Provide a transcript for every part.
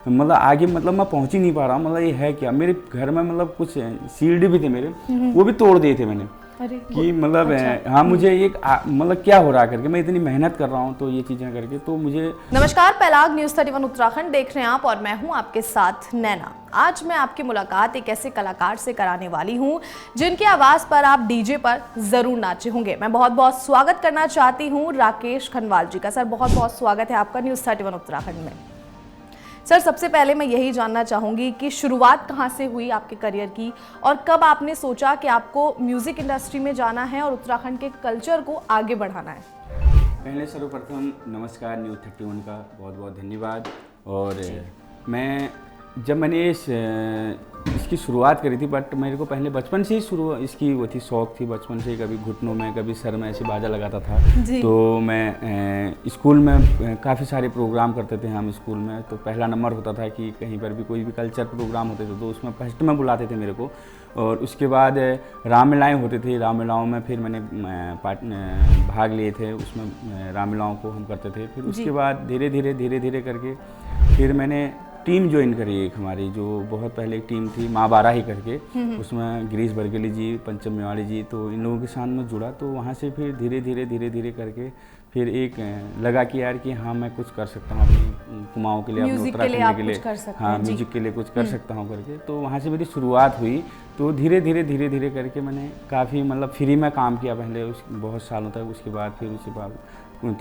मतलब आगे मतलब मैं पहुंच ही नहीं पा रहा हूँ। मतलब ये है क्या, मेरे घर में मतलब कुछ शील्ड भी थे मेरे, वो भी तोड़ दिए थे मैंने। कि मतलब अच्छा। हाँ मुझे एक मतलब क्या हो रहा है करके, मैं इतनी मेहनत कर रहा हूँ तो ये चीज़ें करके तो मुझे। नमस्कार, पहलाग न्यूज़ 31 उत्तराखंड देख रहे हैं आप और मैं हूं आपके साथ नैना। आज मैं आपकी मुलाकात एक ऐसे कलाकार से कराने वाली हूं जिनकी आवाज़ पर आप डीजे पर ज़रूर नाचे होंगे। मैं बहुत बहुत स्वागत करना चाहती हूं राकेश खनवाल जी का। सर बहुत बहुत स्वागत है आपका न्यूज़ 31 उत्तराखंड में। सर सबसे पहले मैं यही जानना चाहूँगी कि शुरुआत कहाँ से हुई आपके करियर की और कब आपने सोचा कि आपको म्यूज़िक इंडस्ट्री में जाना है और उत्तराखंड के कल्चर को आगे बढ़ाना है। पहले सर्वप्रथम नमस्कार न्यूज़ 31 का बहुत बहुत धन्यवाद। और मैं जब मैंने इसकी शुरुआत करी थी, बट मेरे को पहले बचपन से ही शुरू इसकी वो थी, शौक़ थी बचपन से ही। कभी घुटनों में कभी सर में ऐसे बाजा लगाता था। तो मैं स्कूल में काफ़ी सारे प्रोग्राम करते थे हम स्कूल में। तो पहला नंबर होता था कि कहीं पर भी कोई भी कल्चर प्रोग्राम होते थे तो उसमें फर्स्ट में बुलाते थे मेरे को। और उसके बाद रामलीलाएँ होती थी, रामलीलाओं में फिर मैंने भाग लिए थे। उसमें रामलीलाओं को हम करते थे। फिर उसके बाद धीरे धीरे करके फिर मैंने टीम ज्वाइन करी एक हमारी, जो बहुत पहले एक टीम थी माँ बारा ही करके। उसमें गिरीश बरगली जी, पंचम मेवाड़ी जी, तो इन लोगों के साथ में जुड़ा। तो वहाँ से फिर धीरे धीरे करके फिर एक लगा कि यार कि हाँ मैं कुछ कर सकता हूँ अपनी कुमाऊँ के लिए, अपने उत्तराखंड के लिए, हाँ म्यूजिक के लिए कुछ कर सकता हूँ करके। तो वहाँ से मेरी शुरुआत हुई। तो धीरे धीरे करके मैंने काफ़ी मतलब फ्री में काम किया पहले उस बहुत सालों तक। उसके बाद फिर उसके बाद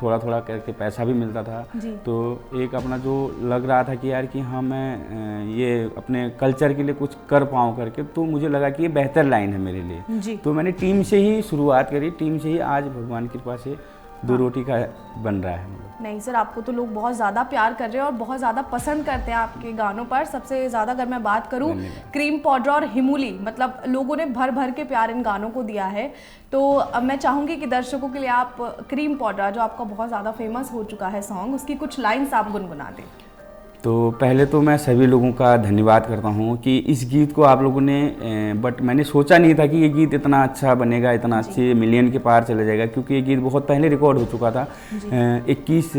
थोड़ा करके पैसा भी मिलता था। तो एक अपना जो लग रहा था कि यार कि हाँ मैं ये अपने कल्चर के लिए कुछ कर पाऊँ करके, तो मुझे लगा कि ये बेहतर लाइन है मेरे लिए। तो मैंने टीम से ही शुरुआत करी। टीम से ही आज भगवान की कृपा से दो रोटी का बन रहा है। नहीं सर, आपको तो लोग बहुत ज़्यादा प्यार कर रहे हैं और बहुत ज़्यादा पसंद करते हैं आपके गानों पर। सबसे ज़्यादा अगर मैं बात करूं क्रीम पाउडर और हिमूली, मतलब लोगों ने भर के प्यार इन गानों को दिया है। तो अब मैं चाहूँगी कि दर्शकों के लिए आप क्रीम पाउडर, जो आपका बहुत ज़्यादा फेमस हो चुका है सॉन्ग, उसकी कुछ लाइन्स आप गुनगुना दें। तो पहले तो मैं सभी लोगों का धन्यवाद करता हूँ कि इस गीत को आप लोगों ने बट मैंने सोचा नहीं था कि ये गीत इतना अच्छा बनेगा, इतना अच्छे मिलियन के पार चले जाएगा। क्योंकि ये गीत बहुत पहले रिकॉर्ड हो चुका था। 21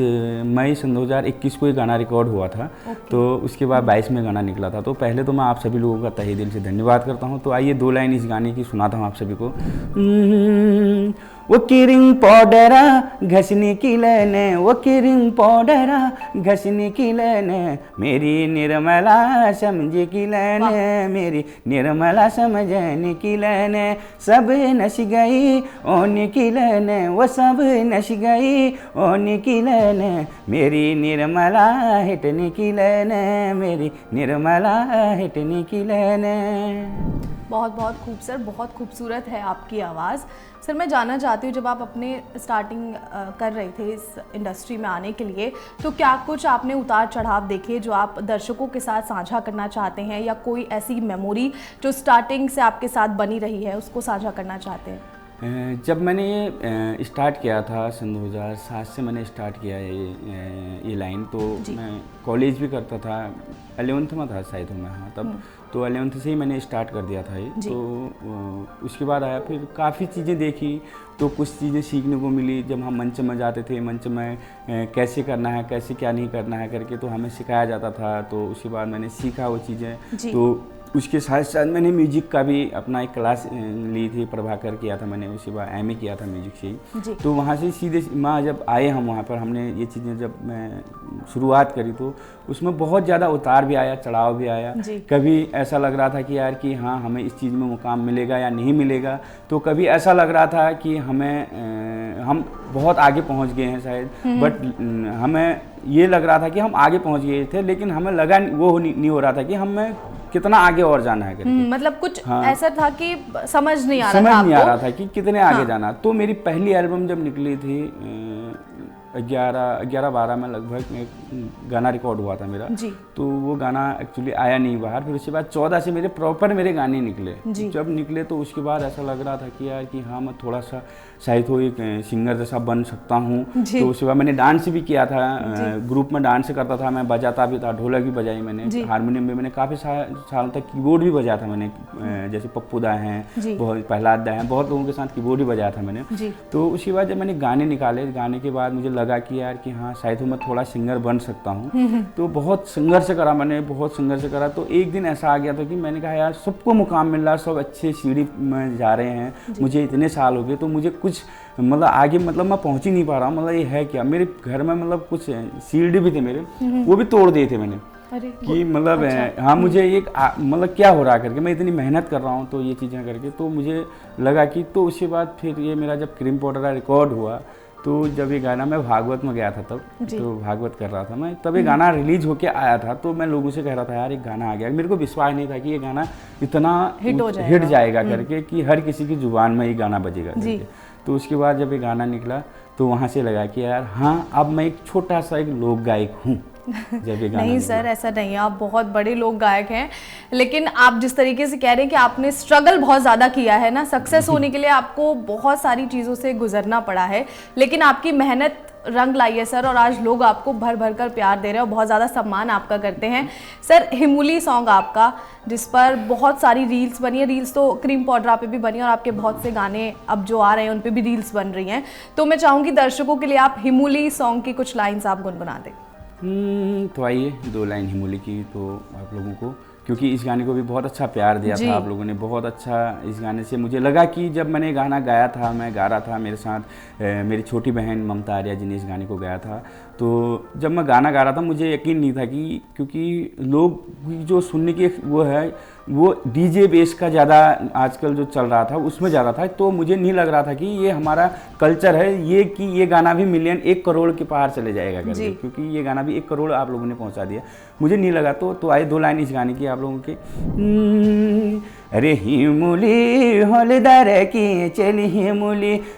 मई सन 2021 को ये गाना रिकॉर्ड हुआ था। तो उसके बाद 22 में गाना निकला था। तो पहले तो मैं आप सभी लोगों का तहे दिल से धन्यवाद करता हूँ। तो आइए 2 लाइन इस गाने की सुनाता हूँ आप सभी को। वो क्रीम पाउडरा घसने की लेने, वो क्रीम पाउडरा घसने की लेने, मेरी निर्मला समझ की लेने, मेरी निर्मला समझने की लेने, सब नश गई ओने की लेने, वो सब नश गई ओने की लेने, मेरी निर्मला हिटने की लेने, मेरी निर्मला हिटने की लेने। बहुत बहुत खूब सर, बहुत खूबसूरत है आपकी आवाज़। सर मैं जानना चाहती हूँ, जब आप अपने स्टार्टिंग कर रहे थे इस इंडस्ट्री में आने के लिए, तो क्या कुछ आपने उतार चढ़ाव देखे जो आप दर्शकों के साथ साझा करना चाहते हैं, या कोई ऐसी मेमोरी जो स्टार्टिंग से आपके साथ बनी रही है उसको साझा करना चाहते हैं? जब मैंने ये स्टार्ट किया था सन 2007 से मैंने स्टार्ट किया ये लाइन। तो मैं कॉलेज भी करता था, 11th में था शायद मैं, हाँ तब। तो 11th से ही मैंने स्टार्ट कर दिया था ये। तो उसके बाद आया, फिर काफ़ी चीज़ें देखी, तो कुछ चीज़ें सीखने को मिली। जब हम मंच में जाते थे, मंच में कैसे करना है, कैसे क्या नहीं करना है करके तो हमें सिखाया जाता था। तो उसके बाद मैंने सीखा वो चीज़ें। तो उसके साथ साथ मैंने म्यूजिक का भी अपना एक क्लास ली थी, प्रभाकर किया था मैंने। उसके बाद एमए किया था म्यूजिक से ही। तो वहाँ से सीधे माँ जब आए हम वहाँ पर, हमने ये चीज़ें जब मैं शुरुआत करी तो उसमें बहुत ज़्यादा उतार भी आया, चढ़ाव भी आया। कभी ऐसा लग रहा था कि यार कि हाँ हमें इस चीज़ में मुकाम मिलेगा या नहीं मिलेगा। तो कभी ऐसा लग रहा था कि हम बहुत आगे पहुँच गए हैं शायद, बट हमें ये लग रहा था कि हम आगे पहुँच गए थे, लेकिन हमें लगा वो नहीं हो रहा था कि हमें कितना आगे और जाना है करके। मतलब कुछ ऐसा था कि समझ नहीं आ रहा था कि कितने आगे जाना। तो मेरी पहली एल्बम जब निकली थी 11-12 में लगभग एक गाना रिकॉर्ड हुआ था मेरा। तो वो गाना एक्चुअली आया नहीं बाहर। फिर उसके बाद 14 से मेरे गाने निकले। जब निकले तो उसके बाद ऐसा लग रहा था कि यार कि हाँ मैं थोड़ा सा शायद हो एक सिंगर जैसा बन सकता हूँ। तो उसके बाद मैंने डांस भी किया था, ग्रुप में डांस करता था, मैं बजाता भी था, ढोलक भी बजाई मैंने, हारमोनियम भी मैंने काफ़ी साल तक कीबोर्ड भी बजाया था मैंने। जैसे पप्पू दा हैं, प्रहलाद दा हैं, बहुत लोगों के साथ कीबोर्ड भी बजाया था मैंने। तो उसके बाद जब मैंने गाने निकाले, गाने के बाद मुझे लगा कि यार कि हाँ शायद मैं थोड़ा सिंगर बन सकता हूँ। तो बहुत संघर्ष करा मैंने, बहुत संघर्ष करा। तो एक दिन ऐसा आ गया था कि मैंने कहा यार सबको मुकाम मिल रहा है, सब अच्छे सीढ़ी में जा रहे हैं, मुझे इतने साल हो गए तो मुझे कुछ मतलब आगे मतलब मैं पहुँच ही नहीं पा रहा हूँ। मतलब ये है क्या, मेरे घर में मतलब कुछ सीढ़ी भी थे मेरे, वो भी तोड़ दिए थे मैंने कि मतलब अच्छा। हाँ मुझे एक मतलब क्या हो रहा करके, मैं इतनी मेहनत कर रहा हूँ तो ये चीज़ें करके, तो मुझे लगा कि तो उसके बाद फिर ये मेरा जब क्रीम पाउडर का रिकॉर्ड हुआ, तो जब ये गाना मैं भागवत में गया था तब, तो भागवत कर रहा था मैं, तब ये गाना रिलीज होके आया था। तो मैं लोगों से कह रहा था यार एक गाना आ गया, मेरे को विश्वास नहीं था कि ये गाना इतना हिट जाएगा करके, कि हर किसी की जुबान में ये गाना बजेगा करके। तो उसके बाद जब ये गाना निकला तो वहाँ से लगा कि यार हाँ अब मैं एक छोटा सा एक लोक गायक हूँ। नहीं सर, ऐसा नहीं है, आप बहुत बड़े लोक गायक हैं। लेकिन आप जिस तरीके से कह रहे हैं कि आपने स्ट्रगल बहुत ज़्यादा किया है ना, सक्सेस होने के लिए आपको बहुत सारी चीज़ों से गुजरना पड़ा है, लेकिन आपकी मेहनत रंग लाई है सर, और आज लोग आपको भर भर कर प्यार दे रहे हैं और बहुत ज़्यादा सम्मान आपका करते हैं। सर हिमूली सॉन्ग आपका, जिस पर बहुत सारी रील्स बनी है, रील्स तो क्रीम पाउडर पे भी बनी है और आपके बहुत से गाने अब जो आ रहे हैं उन पे भी रील्स बन रही हैं। तो मैं चाहूँगी दर्शकों के लिए आप हिमूली सॉन्ग की कुछ लाइन्स आप गुनगुना दें। तो आइए 2 लाइन हिमूली की तो आप लोगों को, क्योंकि इस गाने को भी बहुत अच्छा प्यार दिया था आप लोगों ने, बहुत अच्छा इस गाने से मुझे लगा कि जब मैंने गाना गाया था, मैं गा रहा था, मेरे साथ मेरी छोटी बहन ममता आर्या जी ने इस गाने को गाया था। तो जब मैं गाना गा रहा था मुझे यकीन नहीं था कि, क्योंकि लोग जो सुनने की वो है वो डीजे बेस का ज़्यादा आजकल जो चल रहा था उसमें ज़्यादा था, तो मुझे नहीं लग रहा था कि ये हमारा कल्चर है ये, कि ये गाना भी मिलियन 1 करोड़ के पार चले जाएगा करके, क्योंकि ये गाना भी 1 करोड़ आप लोगों ने पहुंचा दिया, मुझे नहीं लगा। तो आए 2 लाइन इस गाने की आप लोगों के। अरे हिमूली होलदार की चली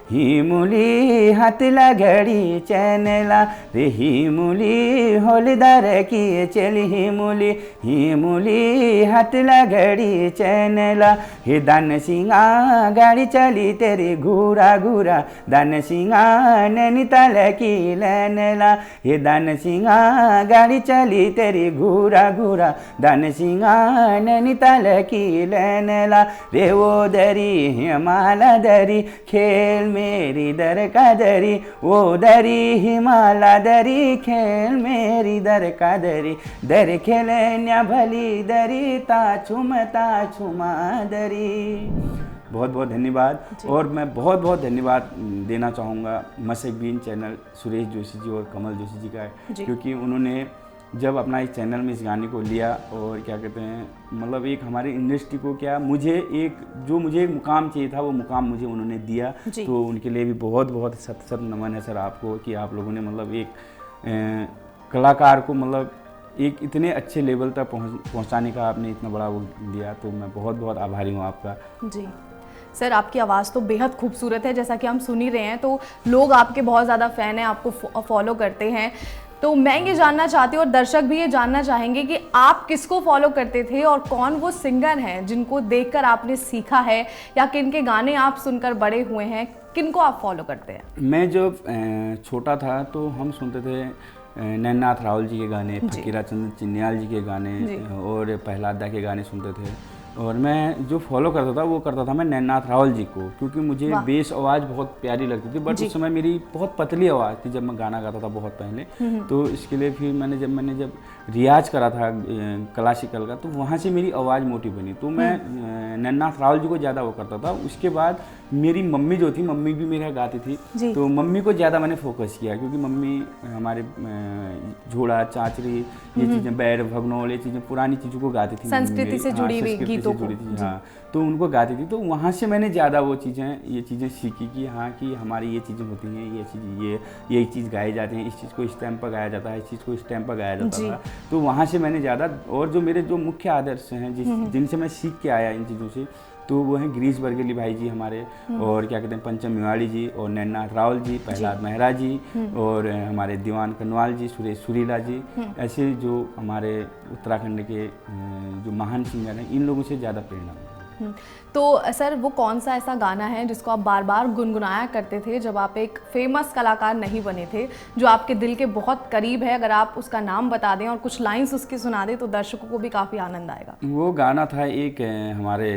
हिमूली हाथला घड़ी चैनला, रे हिमूली होलदार की चली हिमूली हाथला घड़ी चैनला, हे दान सिंगा गाड़ी चली तेरी घूरा घूरा, दान सिंगा नैनीताल की लैनला, हे दान सिंगा गाड़ी चली तेरी घूरा घूरा, दान सिंगा नैनीताल की लैनला, रे वो दरी हिमाला दरी खेल मेरी दर का दरी, वो दरी हिमाला दरी खेल मेरी दर का दरी, दर खेले न्या भली दरी ता छुमा दरी। बहुत बहुत धन्यवाद। और मैं बहुत बहुत धन्यवाद देना चाहूँगा मशक बीन चैनल सुरेश जोशी जी और कमल जोशी जी का, क्योंकि उन्होंने जब अपना इस चैनल में इस गाने को लिया और क्या कहते हैं मतलब एक हमारी इंडस्ट्री को क्या मुझे एक मुकाम चाहिए था वो मुकाम मुझे उन्होंने दिया, तो उनके लिए भी बहुत बहुत सत नमन है सर आपको कि आप लोगों ने मतलब एक कलाकार को मतलब एक इतने अच्छे लेवल तक पहुंचाने का आपने इतना बड़ा वो दिया, तो मैं बहुत बहुत आभारी हूँ आपका। जी सर, आपकी आवाज़ तो बेहद खूबसूरत है, जैसा कि हम सुन ही रहे हैं, तो लोग आपके बहुत ज़्यादा फ़ैन हैं, आपको फॉलो करते हैं। तो मैं ये जानना चाहती हूँ और दर्शक भी ये जानना चाहेंगे कि आप किसको फॉलो करते थे और कौन वो सिंगर हैं जिनको देखकर आपने सीखा है या किनके गाने आप सुनकर बड़े हुए हैं, किनको आप फॉलो करते हैं? मैं जब छोटा था तो हम सुनते थे नैननाथ राहुल जी के गाने, फकीरा चंद्र चिन्याल जी के गाने और प्रहलाद दा के गाने सुनते थे। और मैं जो फॉलो करता था वो करता था मैं नैननाथ राहुल जी को, क्योंकि मुझे बेस आवाज़ बहुत प्यारी लगती थी, बट उस समय मेरी बहुत पतली आवाज़ थी जब मैं गाना गाता था बहुत पहले। तो इसके लिए फिर मैंने जब रियाज करा था क्लासिकल का, तो वहाँ से मेरी आवाज़ मोटी बनी, तो मैं नैननाथ राहुल जी को ज़्यादा वो करता था। उसके बाद मेरी मम्मी जो थी, मम्मी भी मेरे गाती थी, तो मम्मी को ज़्यादा मैंने फोकस किया, क्योंकि मम्मी हमारे झोड़ा चाचरी ये चीज़ें बैर भगनोल ये चीज़ें पुरानी चीज़ों को गाती थी, संस्कृति से जुड़ी हुई गीतों को, हाँ, तो उनको गाती थी। तो वहाँ से मैंने ज़्यादा वो ये चीज़ें सीखी कि हाँ कि हमारी ये चीज़ें होती हैं, ये चीज़ गाए जाते हैं, इस चीज़ को इस टाइम पर गाया जाता है, इस चीज़ को इस टाइम पर गाया जाता था। तो वहाँ से मैंने ज़्यादा, और जो मेरे जो मुख्य आदर्श हैं जिनसे मैं सीख के आया इन चीज़ों से, तो वो हैं गिरीश बरगेली भाई जी हमारे, और क्या कहते हैं पंचम मेवाड़ी जी, और नैननाथ राहुल जी, प्रहलाद मेहरा जी, और हमारे दीवान कनवाल जी, सुरेश सुरीला जी, ऐसे जो हमारे उत्तराखंड के जो महान सिंगर हैं, इन लोगों से ज़्यादा प्रेरणा मिली। तो सर वो कौन सा ऐसा गाना है जिसको आप बार बार गुनगुनाया करते थे जब आप एक फेमस कलाकार नहीं बने थे, जो आपके दिल के बहुत करीब है? अगर आप उसका नाम बता दें और कुछ लाइंस उसकी सुना दें तो दर्शकों को भी काफ़ी आनंद आएगा। वो गाना था एक हमारे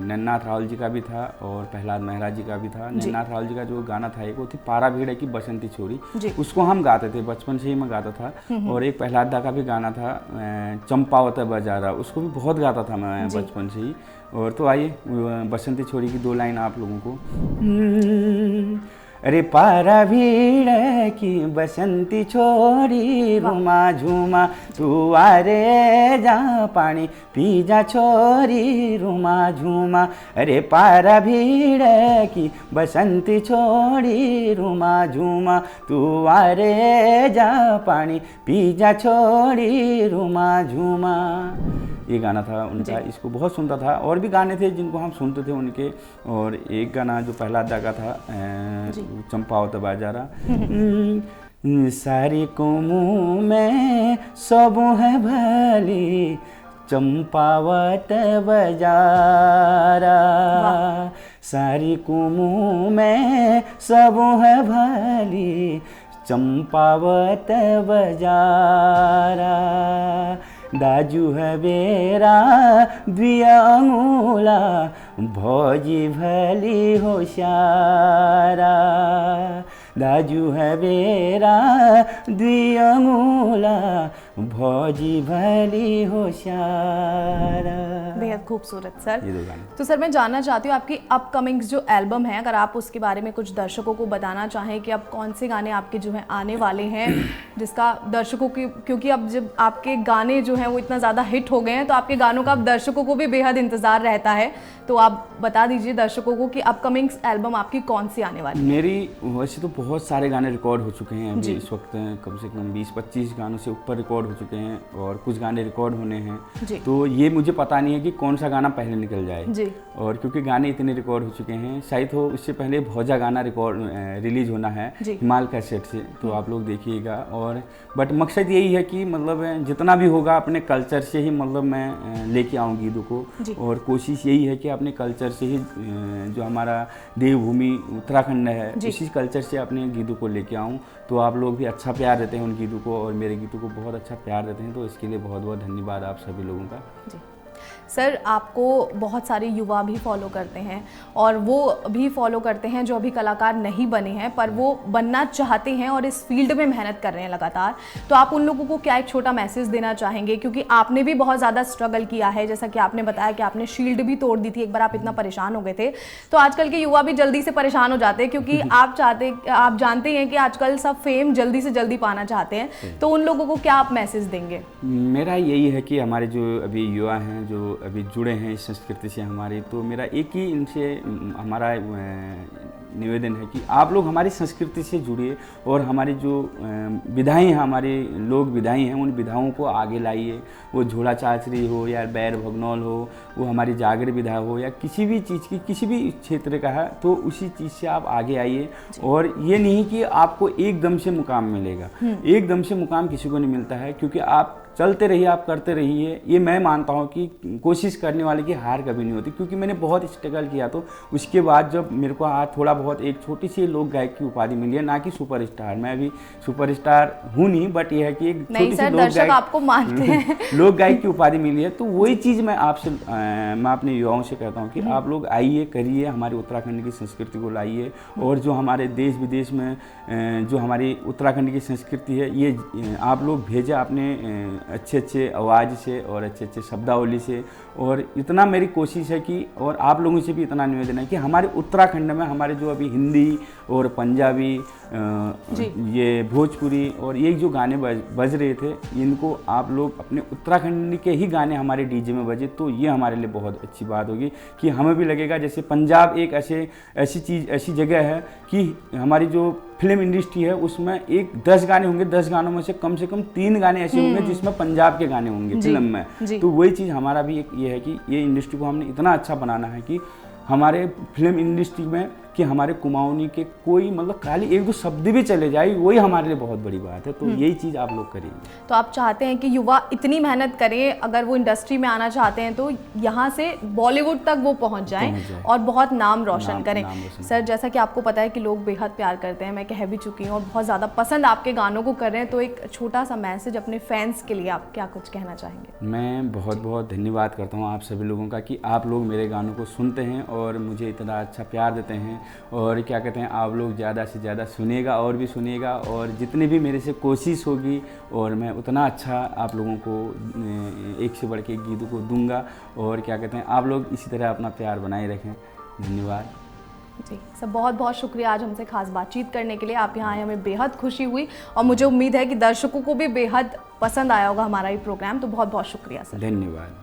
नन्नाथ राहुल जी का भी था और प्रहलाद मेहरा जी का भी था। नन्नाथ राहुल जी का जो गाना था एक वो थी पारा भीड़ की बसंती छोरी, उसको हम गाते थे, बचपन से ही मैं गाता था। और एक प्रहलाद दा का भी गाना था चंपावत बाजारा, उसको भी बहुत गाता था मैं बचपन से ही। और तो आइए बसंती छोरी की 2 लाइन आप लोगों को। अरे पारा भीड़ की बसंती छोरी, रुमा झूमा तू आरे जा पानी पी जा छोरी, रुमा झूमा। अरे पारा भीड़ की बसंती छोरी, रुमा झूमा तू आरे जा पानी पी जा छोरी, रुमा झूमा। ये गाना था उनका, इसको बहुत सुनता था। और भी गाने थे जिनको हम सुनते थे उनके, और एक गाना जो प्रहलाद दा का था चंपावत बाजारा। सारी कुमू में सब है भली चंपावत बाजारा, सारी कुमू में सब है भली चंपावत बाजारा। दाजू है बेरा द्विया अंगूला भौजी भली होशारा, दाजू है बेरा द्विया अंगूला भौजी भली होशारा। बेहद खूबसूरत सर। ये 2 गाने। तो सर मैं जानना चाहती हूँ आपकी अपकमिंग्स जो एल्बम है, अगर आप उसके बारे में कुछ दर्शकों को बताना चाहें कि अब कौन से गाने आपके जो हैं आने वाले हैं, जिसका दर्शकों की, क्योंकि अब जब आपके गाने जो हैं वो इतना ज़्यादा हिट हो गए हैं तो आपके गानों का अब दर्शकों को भी बेहद इंतज़ार रहता है। तो आप बता दीजिए दर्शकों को कि अपकमिंग्स एल्बम आपकी कौन सी आने वाली है? मेरी वैसे तो बहुत सारे गाने रिकॉर्ड हो चुके हैं अभी इस वक्त, कम से कम 20-25 गानों से ऊपर रिकॉर्ड हो चुके हैं और कुछ गाने रिकॉर्ड होने हैं। तो ये मुझे पता नहीं है कि कौन सा गाना पहले निकल जाए जी। और क्योंकि गाने इतने रिकॉर्ड हो चुके हैं, शायद हो इससे पहले भौजा गाना रिकॉर्ड रिलीज होना है हिमाल कैसेट से, तो आप लोग देखिएगा। और बट मकसद यही है कि मतलब जितना भी होगा अपने कल्चर से ही मतलब मैं लेके आऊँ गीतों को, और कोशिश यही है कि अपने कल्चर से ही जो हमारा देवभूमि उत्तराखंड है उसी कल्चर से अपने गीतों को लेके आऊँ। तो आप लोग भी अच्छा प्यार देते हैं उन गीतों को और मेरे गीतों को बहुत अच्छा प्यार देते हैं, तो इसके लिए बहुत बहुत धन्यवाद आप सभी लोगों का। सर आपको बहुत सारे युवा भी फॉलो करते हैं और वो भी फॉलो करते हैं जो अभी कलाकार नहीं बने हैं पर वो बनना चाहते हैं और इस फील्ड में मेहनत कर रहे हैं लगातार, तो आप उन लोगों को क्या एक छोटा मैसेज देना चाहेंगे? क्योंकि आपने भी बहुत ज़्यादा स्ट्रगल किया है, जैसा कि आपने बताया कि आपने शील्ड भी तोड़ दी थी एक बार, आप इतना परेशान हो गए थे। तो आजकल के युवा भी जल्दी से परेशान हो जाते हैं क्योंकि आप जानते हैं कि आजकल सब फेम जल्दी से जल्दी पाना चाहते हैं, तो उन लोगों को क्या आप मैसेज देंगे? मेरा यही है कि हमारे जो अभी युवा हैं जो अभी जुड़े हैं इस संस्कृति से हमारी, तो मेरा एक ही इनसे हमारा निवेदन है कि आप लोग हमारी संस्कृति से जुड़िए और हमारी जो विधाएं हैं, हमारे लोक विधाएं हैं, उन विधाओं को आगे लाइए। वो झोला चाचरी हो या बैर भगनौल हो, वो हमारी जागर विधा हो या किसी भी चीज़ की किसी भी क्षेत्र का है, तो उसी चीज़ से आप आगे आइए। और ये नहीं कि आपको एकदम से मुकाम मिलेगा, एकदम से मुकाम किसी को नहीं मिलता है, क्योंकि आप चलते रहिए, आप करते रहिए। ये मैं मानता हूँ कि कोशिश करने वाले की हार कभी नहीं होती, क्योंकि मैंने बहुत स्ट्रगल किया। तो उसके बाद जब मेरे को थोड़ा बहुत एक छोटी सी लोक गायक की उपाधि मिली है, ना कि सुपरस्टार, मैं अभी सुपरस्टार हूँ नहीं, बट ये है कि एक छोटी सी लोक गायक आपको मानते हैं लोक गायक की उपाधि मिली है। तो वही चीज़ मैं आपसे मैं अपने युवाओं से कहता हूँ कि आप लोग आइए, करिए, हमारे उत्तराखंड की संस्कृति को लाइए। और जो हमारे देश विदेश में जो हमारी उत्तराखंड की संस्कृति है, ये आप लोग भेजा अपने अच्छे अच्छे आवाज़ से और अच्छे अच्छे शब्दावली से। और इतना मेरी कोशिश है कि, और आप लोगों से भी इतना निवेदन है कि हमारे उत्तराखंड में हमारे जो अभी हिंदी और पंजाबी ये भोजपुरी और ये जो गाने बज रहे थे, इनको आप लोग अपने उत्तराखंड के ही गाने हमारे डीजे में बजे, तो ये हमारे लिए बहुत अच्छी बात होगी कि हमें भी लगेगा जैसे पंजाब एक ऐसी जगह है कि हमारी जो फिल्म इंडस्ट्री है उसमें 10 गाने होंगे, 10 गानों में से कम 3 गाने ऐसे होंगे जिसमें पंजाब के गाने होंगे फिल्म में। तो वही चीज़ हमारा भी एक ये है कि ये इंडस्ट्री को हमने इतना अच्छा बनाना है कि हमारे फिल्म इंडस्ट्री में कि हमारे कुमाऊनी के कोई मतलब खाली एक दो शब्द भी चले जाए, वही हमारे लिए बहुत बड़ी बात है। तो यही चीज़ आप लोग करिए। तो आप चाहते हैं कि युवा इतनी मेहनत करें, अगर वो इंडस्ट्री में आना चाहते हैं तो यहाँ से बॉलीवुड तक वो पहुँच जाएं और बहुत नाम रोशन करें। सर, जैसा कि आपको पता है कि लोग बेहद प्यार करते हैं, मैं कह भी चुकी हूँ, और बहुत ज़्यादा पसंद आपके गानों को कर रहे हैं, तो एक छोटा सा मैसेज अपने फैंस के लिए आप क्या कुछ कहना चाहेंगे? मैं बहुत बहुत धन्यवाद करता हूँ आप सभी लोगों का कि आप लोग मेरे गानों को सुनते हैं और मुझे इतना अच्छा प्यार देते हैं। और क्या कहते हैं, आप लोग ज़्यादा से ज़्यादा सुनिएगा और भी सुनिएगा, और जितनी भी मेरे से कोशिश होगी और मैं उतना अच्छा आप लोगों को एक से बढ़ के गीतों को दूंगा। और क्या कहते हैं, आप लोग इसी तरह अपना प्यार बनाए रखें। धन्यवाद जी सर, बहुत बहुत शुक्रिया आज हमसे खास बातचीत करने के लिए। आप यहाँ आए, हमें बेहद खुशी हुई और मुझे उम्मीद है कि दर्शकों को भी बेहद पसंद आया होगा हमारा ये प्रोग्राम। तो बहुत बहुत शुक्रिया सर। धन्यवाद।